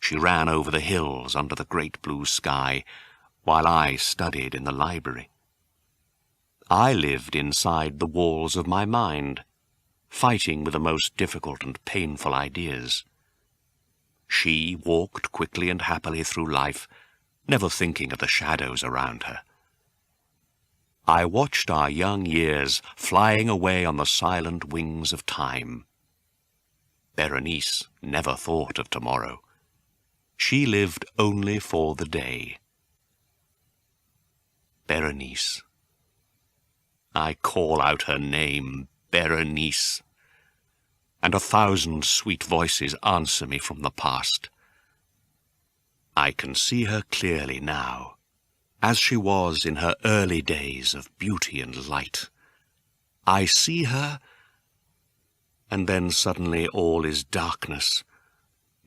She ran over the hills under the great blue sky, while I studied in the library. I lived inside the walls of my mind, fighting with the most difficult and painful ideas. She walked quickly and happily through life, never thinking of the shadows around her. I watched our young years flying away on the silent wings of time. Berenice never thought of tomorrow. She lived only for the day. Berenice. I call out her name, Berenice, and 1,000 sweet voices answer me from the past. I can see her clearly now, as she was in her early days of beauty and light. I see her, and then suddenly all is darkness,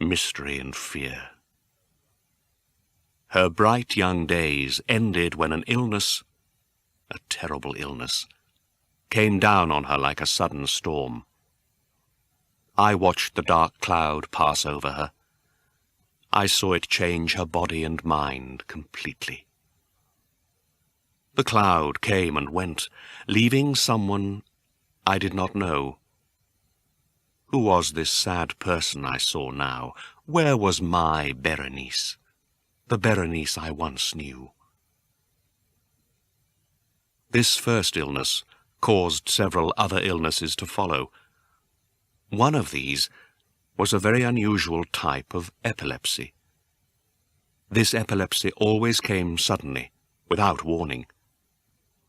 mystery and fear. Her bright young days ended when an illness, a terrible illness, came down on her like a sudden storm. I watched the dark cloud pass over her. I saw it change her body and mind completely. The cloud came and went, leaving someone I did not know. Who was this sad person I saw now? Where was my Berenice, the Berenice I once knew? This first illness caused several other illnesses to follow. One of these was a very unusual type of epilepsy. This epilepsy always came suddenly, without warning.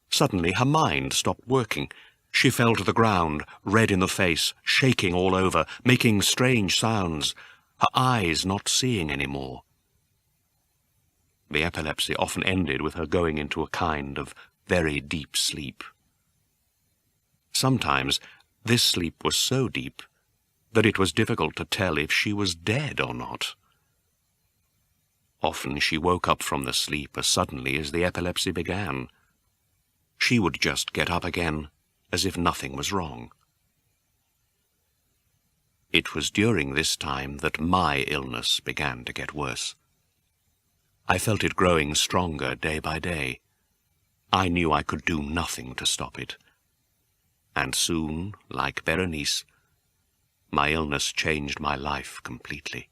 Suddenly her mind stopped working. She fell to the ground, red in the face, shaking all over, making strange sounds, her eyes not seeing any more. The epilepsy often ended with her going into a kind of very deep sleep. Sometimes this sleep was so deep that it was difficult to tell if she was dead or not. Often she woke up from the sleep as suddenly as the epilepsy began. She would just get up again, as if nothing was wrong. It was during this time that my illness began to get worse. I felt it growing stronger day by day. I knew I could do nothing to stop it. And soon, like Berenice, my illness changed my life completely.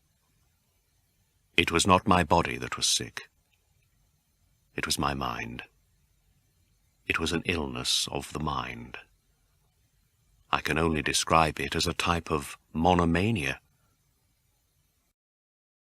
It was not my body that was sick. It was my mind. It was an illness of the mind. I can only describe it as a type of monomania.